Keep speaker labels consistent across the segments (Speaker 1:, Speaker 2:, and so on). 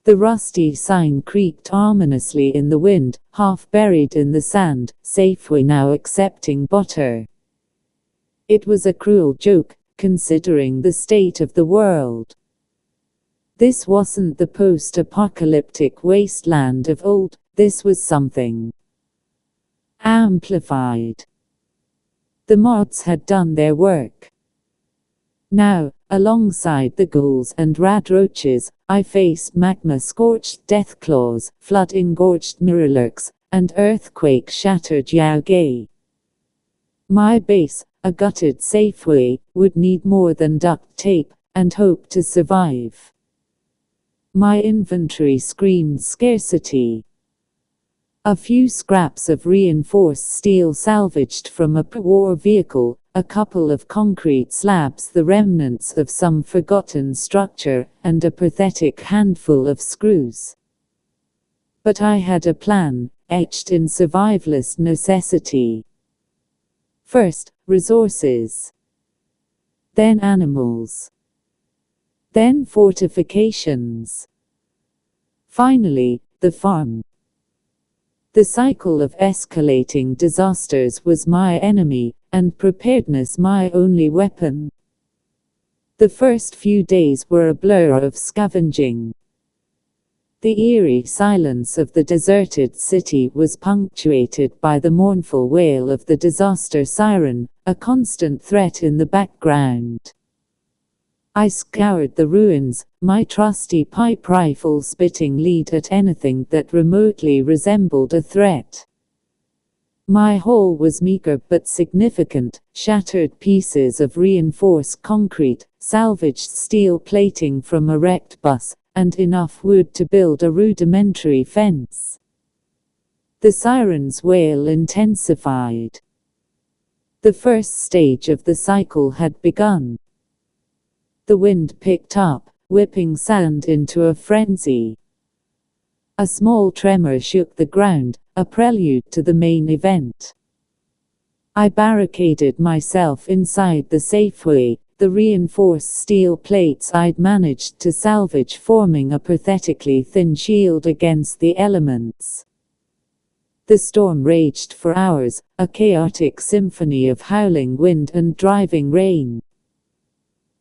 Speaker 1: The rusty sign creaked ominously in the wind, half buried in the sand, Safeway now accepting butter. It was a cruel joke, considering the state of the world. This wasn't the post-apocalyptic wasteland of old, this was something amplified. The mods had done their work. Now, alongside the ghouls and radroaches, I faced magma-scorched deathclaws, flood-engorged mirrorlurks, and earthquake-shattered Yaogai. My base, a gutted Safeway, would need more than duct tape, and hope to survive. My inventory screamed scarcity. A few scraps of reinforced steel salvaged from a pre-war vehicle, a couple of concrete slabs, the remnants of some forgotten structure, and a pathetic handful of screws. But I had a plan, etched in survivalist necessity. First, resources. Then animals. Then fortifications. Finally, the farm. The cycle of escalating disasters was my enemy, and preparedness my only weapon. The first few days were a blur of scavenging. The eerie silence of the deserted city was punctuated by the mournful wail of the disaster siren, a constant threat in the background. I scoured the ruins, my trusty pipe rifle spitting lead at anything that remotely resembled a threat. My haul was meager but significant: shattered pieces of reinforced concrete, salvaged steel plating from a wrecked bus, and enough wood to build a rudimentary fence. The siren's wail intensified. The first stage of the cycle had begun. The wind picked up, whipping sand into a frenzy. A small tremor shook the ground, a prelude to the main event. I barricaded myself inside the Safeway, the reinforced steel plates I'd managed to salvage forming a pathetically thin shield against the elements. The storm raged for hours, a chaotic symphony of howling wind and driving rain.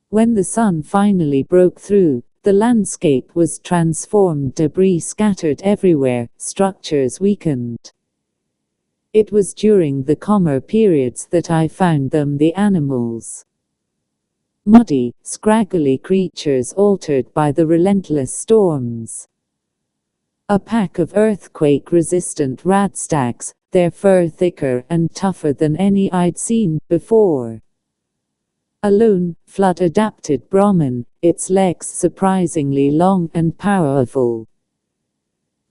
Speaker 1: When the sun finally broke through, the landscape was transformed, debris scattered everywhere, structures weakened. It was during the calmer periods that I found them, the animals. Muddy, scraggly creatures altered by the relentless storms. A pack of earthquake-resistant radstacks, their fur thicker and tougher than any I'd seen before. A lone, flood-adapted Brahmin, its legs surprisingly long and powerful.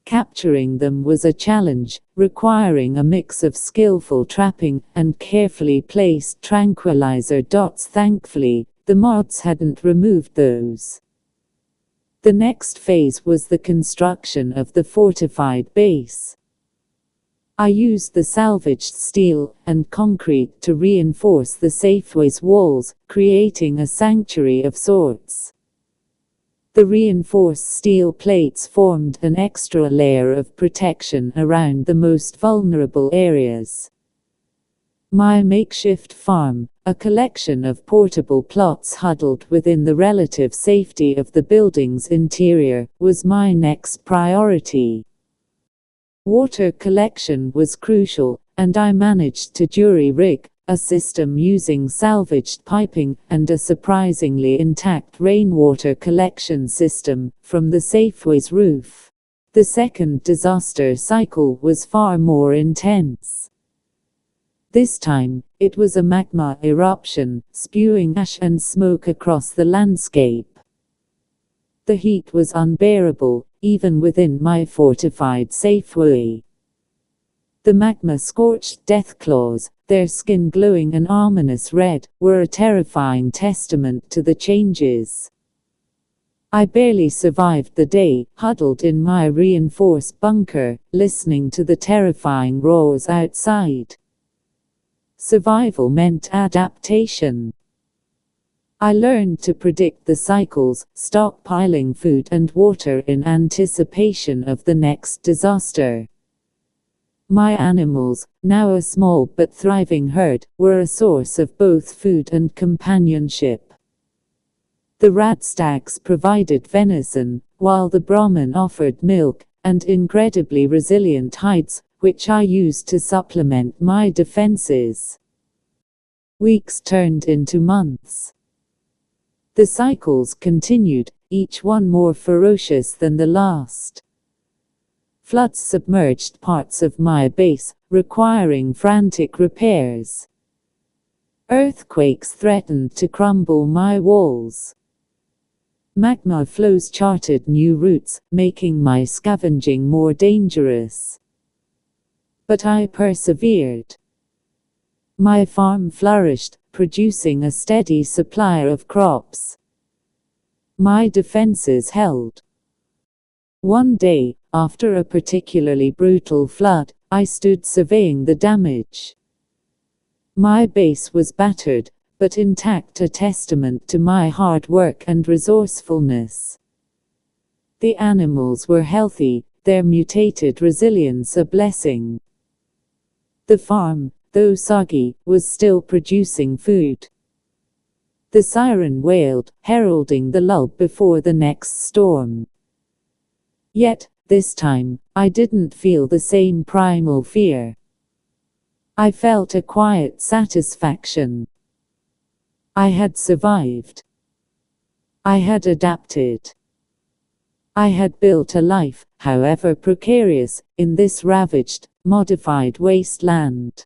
Speaker 1: Capturing them was a challenge, requiring a mix of skillful trapping and carefully placed tranquilizer dots. Thankfully, the mods hadn't removed those. The next phase was the construction of the fortified base. I used the salvaged steel and concrete to reinforce the Safeway's walls, creating a sanctuary of sorts. The reinforced steel plates formed an extra layer of protection around the most vulnerable areas. My makeshift farm, a collection of portable plots huddled within the relative safety of the building's interior, was my next priority. Water collection was crucial, and I managed to jury-rig a system using salvaged piping and a surprisingly intact rainwater collection system from the Safeway's roof. The second disaster cycle was far more intense. This time, it was a magma eruption, spewing ash and smoke across the landscape. The heat was unbearable, even within my fortified Safeway. The magma-scorched deathclaws, their skin glowing an ominous red, were a terrifying testament to the changes. I barely survived the day, huddled in my reinforced bunker, listening to the terrifying roars outside. Survival meant adaptation. I learned to predict the cycles, stockpiling food and water in anticipation of the next disaster. My animals, now a small but thriving herd, were a source of both food and companionship. The rat stags provided venison, while the Brahman offered milk, and incredibly resilient hides, which I used to supplement my defenses. Weeks turned into months. The cycles continued, each one more ferocious than the last. Floods submerged parts of my base, requiring frantic repairs. Earthquakes threatened to crumble my walls. Magma flows charted new routes, making my scavenging more dangerous. But I persevered. My farm flourished, producing a steady supply of crops. My defenses held. One day, after a particularly brutal flood, I stood surveying the damage. My base was battered, but intact, a testament to my hard work and resourcefulness. The animals were healthy, their mutated resilience a blessing. The farm, though soggy, was still producing food. The siren wailed, heralding the lull before the next storm. Yet, this time, I didn't feel the same primal fear. I felt a quiet satisfaction. I had survived. I had adapted. I had built a life, however precarious, in this ravaged, modified wasteland.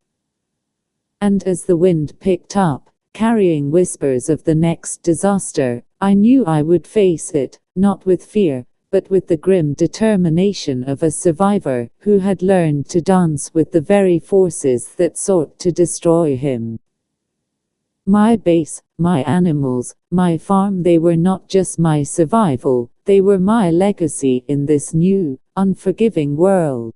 Speaker 1: And as the wind picked up, carrying whispers of the next disaster, I knew I would face it, not with fear, but with the grim determination of a survivor who had learned to dance with the very forces that sought to destroy him. My base, my animals, my farm, they were not just my survival, they were my legacy in this new, unforgiving world.